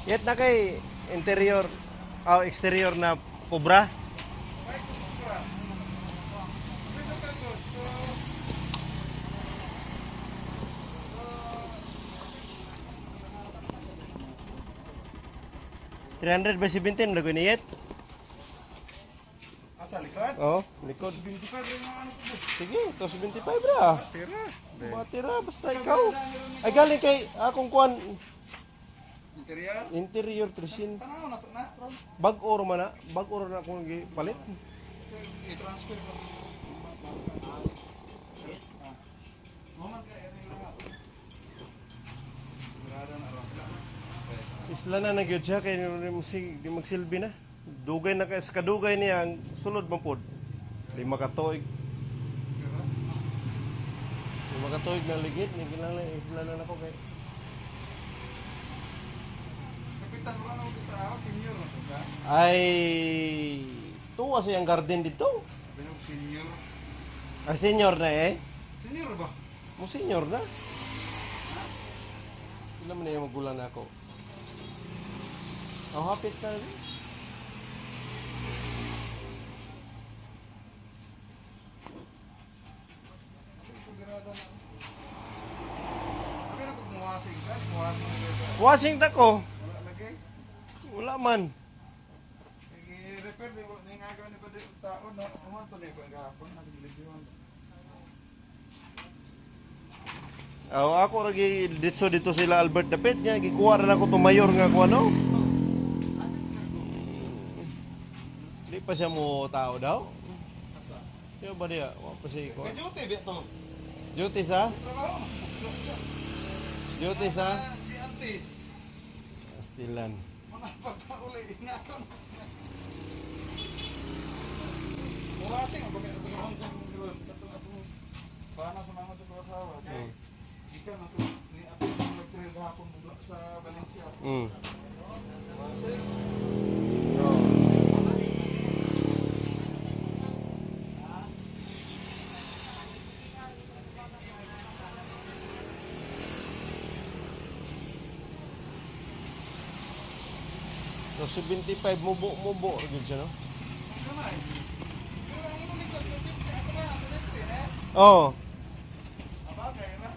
Yet na kay interior o exterior na Cobra. $300 by 17 lago ni Yet. Asa likod? Oh, likod. 25 rin ang ano ko. Sige, to 75 ra. Tira. Matira basta ikaw. Ay galing kay akong kuan Interior. interior Trisin. Tanaw na to na. Bag-o man na, bag-o na akong palit. I-transfer ko. Moment kaya rin lang ako. Grada na ron. Isla na nagyod siya kay di magsilbi na. Dugay na kay sa kadugay niya ang sulod man pod. Lima ka tuig. Lima ka tuig na ligid ni kinahanglan isla na nako kay. Kapitan mo ano dito ako, senior na to ka? Ay tuwa siyang garden dito. Bilang senior. Ay senior na eh. Senior ba? Mo senior na. Sila man yung magulang na ako. Oh, hapit na rin. Grada na. Pero kung muwasing ka, muwasing ka. Washing ta ko. Wala lagi. Wala man. I-refer ni nga gawin ko dito tao na umanto ni ko gahapon naglilibiwan. Ako lagi dito sila Albert Dapit niya gikuha na ako to mayor nga ko ano. Di pa siya mo tao daw. Siya ba diya? Wa pa siya ko. Kajuti bito. Duty sa? Trabaho. Duty sa? Si Auntie. Astilan. Mga pagkauli nga ka. Muwasing ang bagay ito naman sa mga gawin. Ito na itong paano sa mga sa kawasawa. Ika na ito ni Ate yung nag-trail kahapon sa Valencia. Muwasing. So 75 mubo gyud siya no? Kamay. Pero ang imo likod, ako ba? Ako na eh. Oh. Abagay na.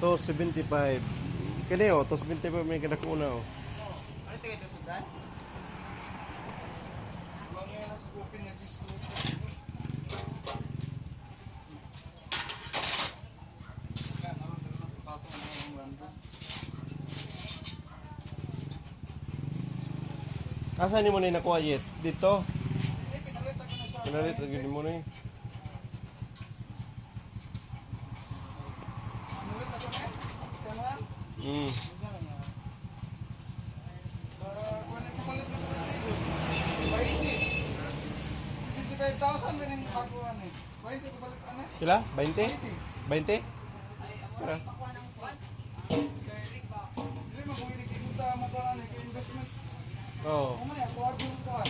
To 75. Kani oh, to 75 may kada ko na oh. Ano tingin ito sudan? Lang yan ang kupin niya disco. Asa ni mo ni nakuha yet? Dito. Pinalit ako na sa Pinalit gyud mo ni. Pinalit ako na. Kanan. Mm. Kung ano kumalit na sa dito. 55,000 din yung baguhan eh. 20 balik ka na. Pila? 20? 20? Tara. Hindi mo kung inikimuta mo ka na investment. Oh. Kung mali, ako agong ka.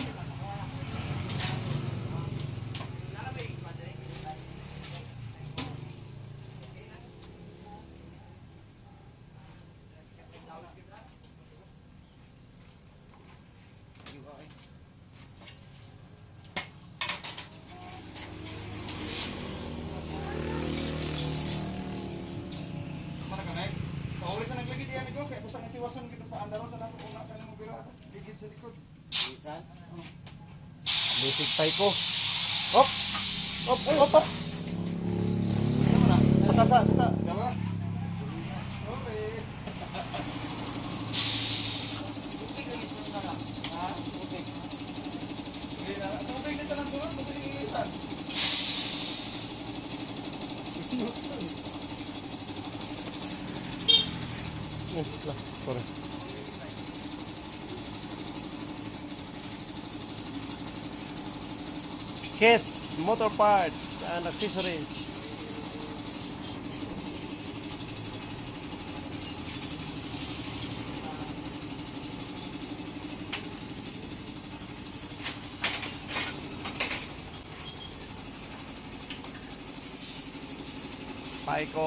Mana ka na eh? Pauli sa naglagid yan ikaw, kaya basta natiwasan kita pa andaron sa nato kung nasa mo bira. Ligid sa likod. Basic pay ko. Hop. Hop, hop, hop. Saka. Dawa? Okay. Ha? Okay. Tubig dito lang doon, tubig iisan. Sorry. Kit, motor parts and accessories. Paiko.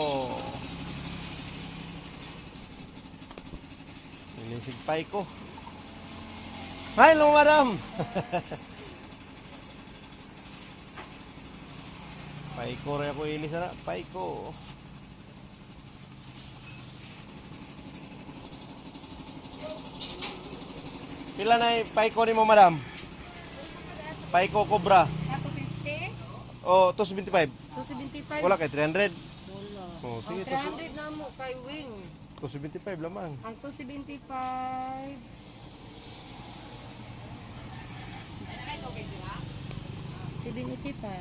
Ilisig Paiko. Hello, madam. Paiko rin ako ilis na. Paiko. Pila na Paiko ni mo, madam? Paiko Cobra. Ako 50? O, 275. 275? Wala kay 300. Wala. Oh, sige, Ang 300 na mo kay Wing. 275 lamang. Ang 275.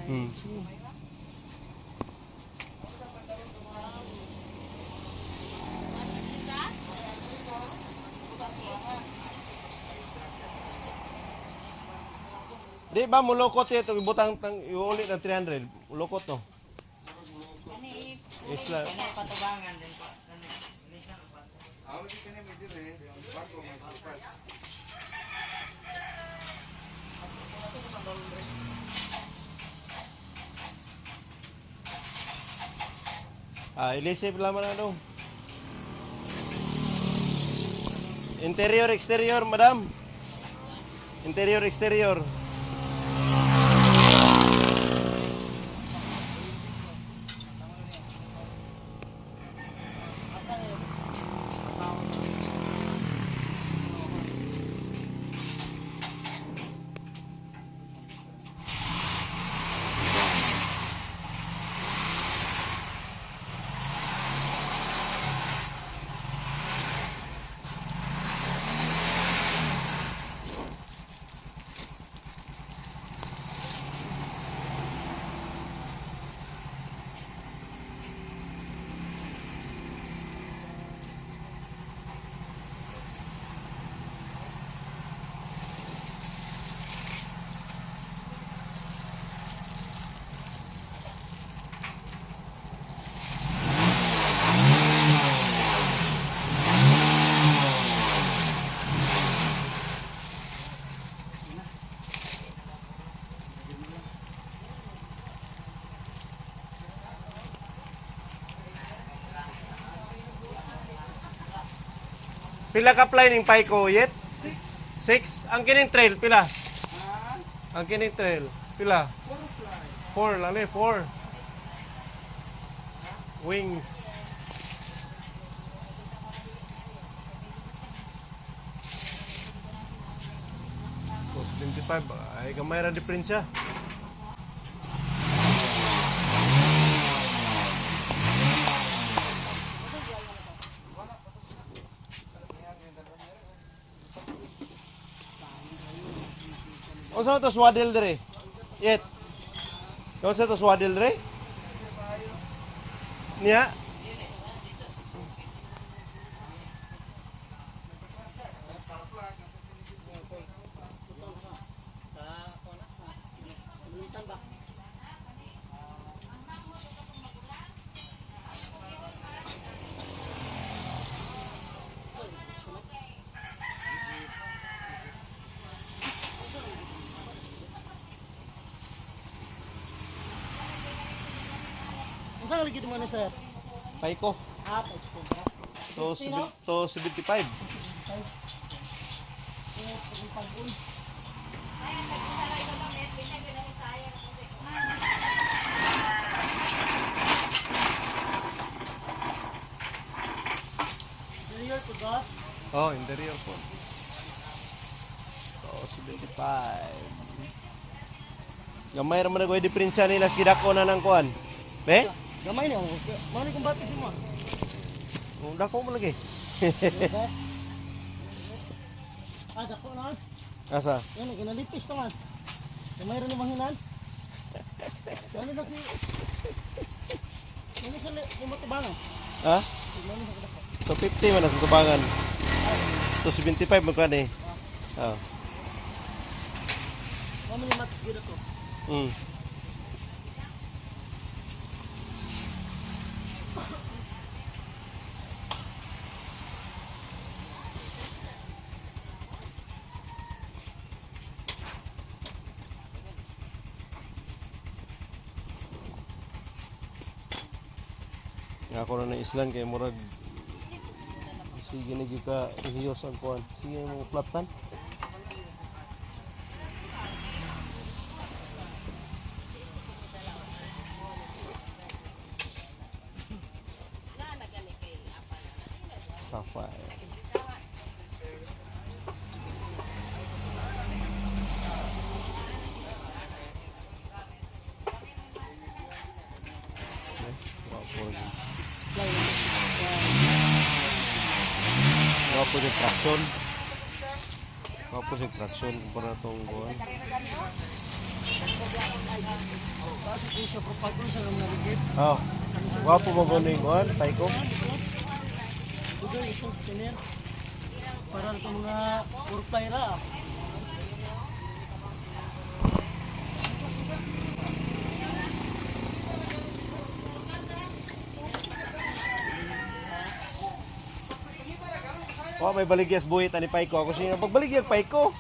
Hmm. Sige. Di ba mulokot ito ibutang iulit ng 300. Mulokot to. Isla. Patubangan din po. Ako di kanya may dire, yung bago may tupat. Ilisip lamang na ano. Interior, exterior, madam. Interior, exterior. Pila ka fly ning Paiko yet? 6. Ang kining trail pila? Ang kining trail pila? 4 lang ni 4. Wings. Cost 25. Ay gamay ra diferensya. Unsa to swaddle dire? Yet. Unsa to swaddle dire? Niya. Saan lagi mo na sir? Paiko. Ah, Paiko. To 75. Interior to boss. Oh, interior po. To 75. Gamay ra man ko diferensya nila sa kidako na ng kuan. Be? Gamay niyo. Mano kung batis mo? Dako mo lagi. Ah, dako na. Asa? Yan, ginalipis naman. Gamay rin yung mahinan. Ano na si... Ano sa kumatubangan? Ha? Ano sa dako? To 50 man sa tubangan. To 75 man kan eh. Ah. Mamo yung matis gila to. Mm. Nga ako na ng islan kay murag sige na gyud ka ihiyos ang kuan. Sige mo flatan. Sapphire. Wapo yung traction. Wapo yung traction para itong buwan. Kasi kung sa propagol sa mga ligid. Oh, wapo mo ko yung buwan, tayo. Ito isang spinner. Para sa mga purplay ra. Oh, may baligyas buhit ani Paiko. Ako siya pagbaligyag Paiko.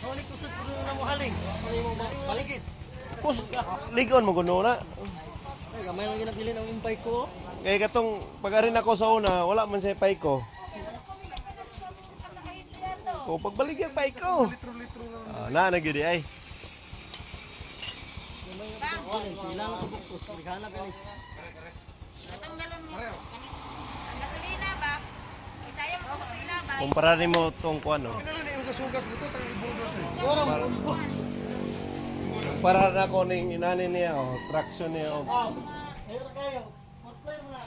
Halik ko sa puno na mo haling. Halik mo baligid. Kus ligon mo kuno na. Ay, gamay lang ginabili ng impay ko. Kaya katong pag-arin ako sa una, wala man siya Paiko. O pagbaligyag Paiko. Na nagyudi ay. Kailangan ko bukos. Lighanap yan. Natanggalon mo. Ang gasolina ba? Isayang mo gasolina ba? Kumpara mo tong kuan no. Para na ko ning inani niya oh, traction niya oh. Ayun kayo. Purplay mo na.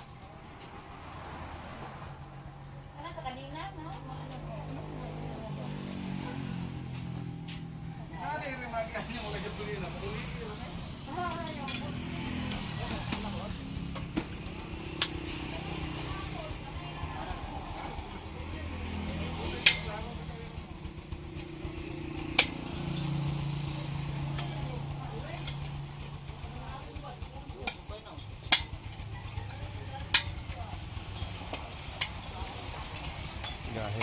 Ano sa kanina, no? Ano yung remarkan niya mula gasolina? Gahe.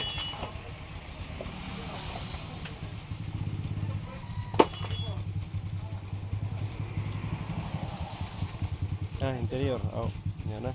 Ah, interior. Oh, yan na.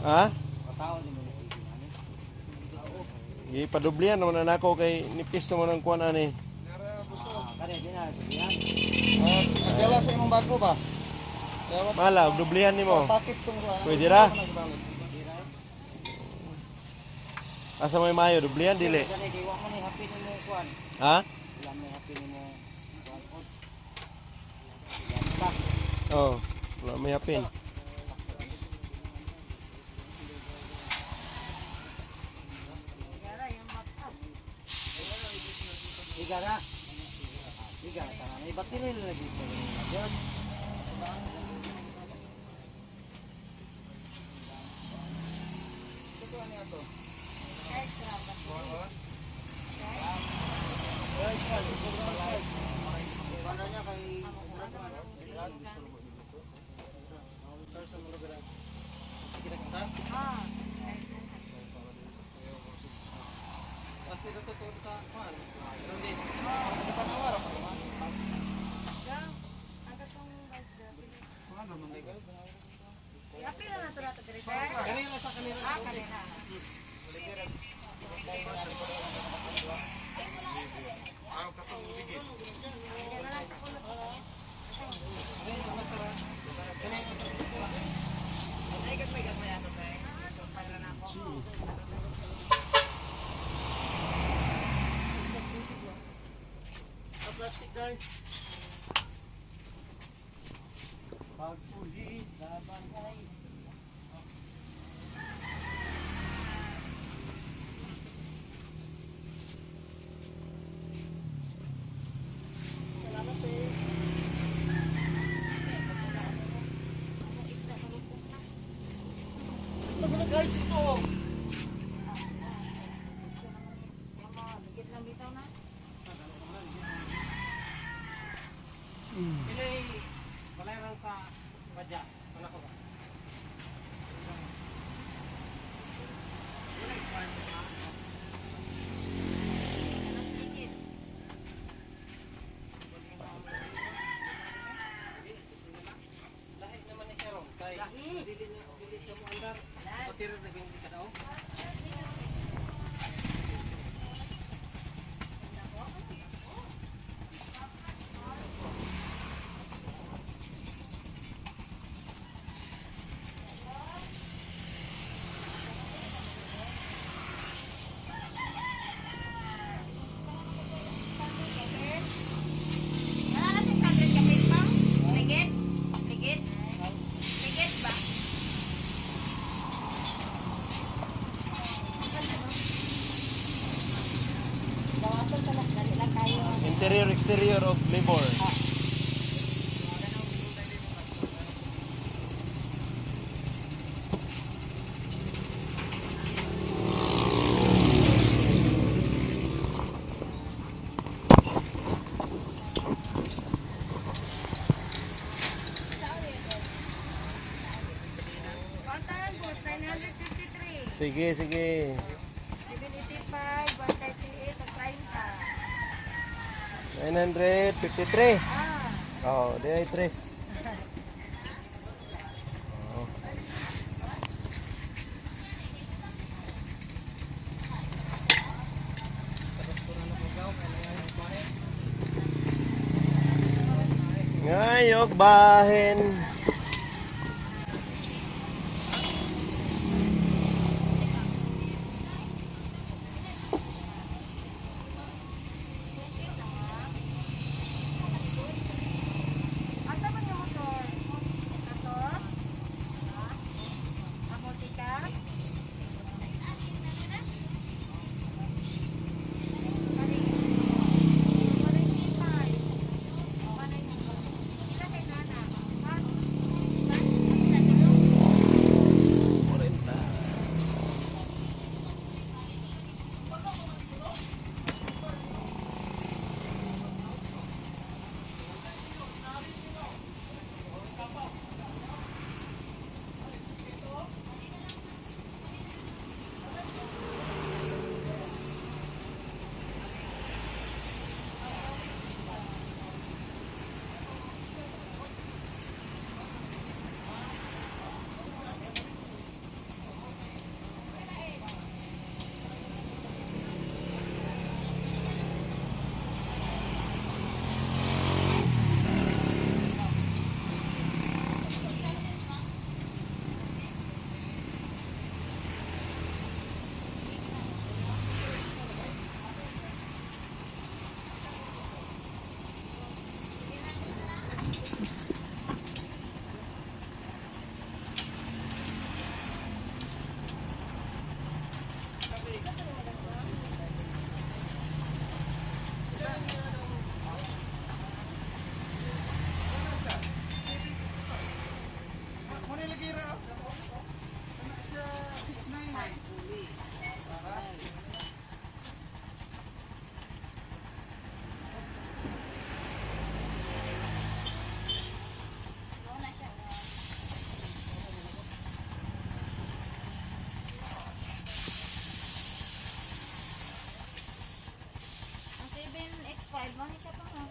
Ha? Ipadublihan naman na ako kay nipis naman ang kuan ani. Nagdala sa imong bago ba? Mala, dublihan nimo. Takip tong Pwede ra? Asa may mayo dublihan dili. Ha? Oh, wala may hapin. Sigara. Sigara. May battery lagi. Yan. Happy na nato nato dire, sir. Kanina sa kanina. Ah, kanina. Plastic guard. Pagpulis sa bangkay. Salamat eh. Masarap guys ito. Wala na 600 kapit pa? Ligit? Ligit? Ligit ba? Bawasan sa lang, dali lang tayo. Interior, exterior of labor. Kontan, boss, 953. Sige, sige. 785, 138, at 953. 30. Ah. Oh, di ay tres. Oh. Ngayog bahin. Asa man yung motor? Ato? Amotika? Ang 785, mali siya pa nga.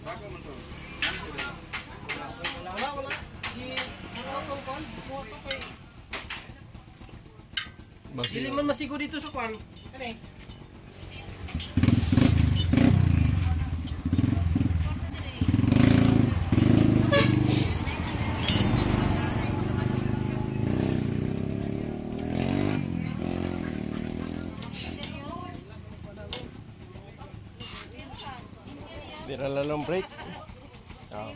Bago man to. Wala. Di ano to pan, buko to kay. Dili man masigo dito sa pan. Kani. Di na lang break. Oh.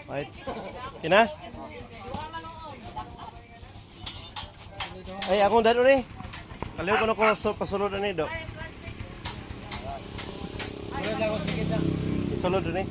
Right. Kina? Ay, akong dalo ni. Kaliw ko na ko pasulod na ni, do. Isulod na ni.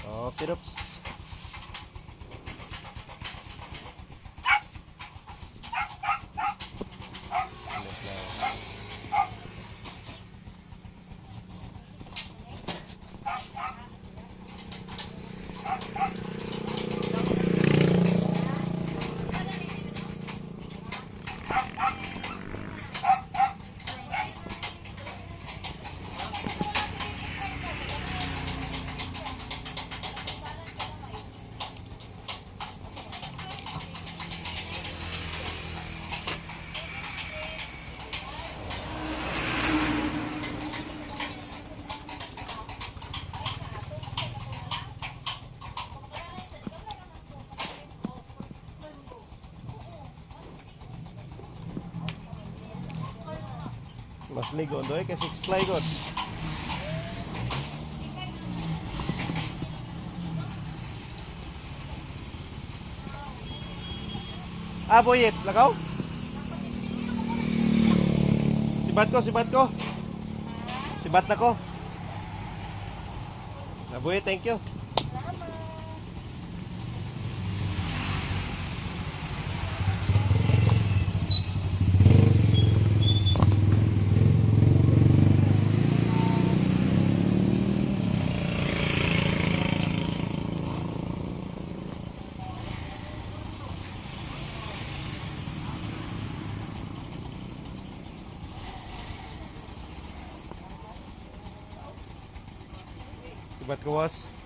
Oh, pirops. Mas ligo doy kay six ply god. Ah, boyet, lakaw? Sibat ko. Sibat na ko. Ah, boyet, thank you. Sibat ko, boss.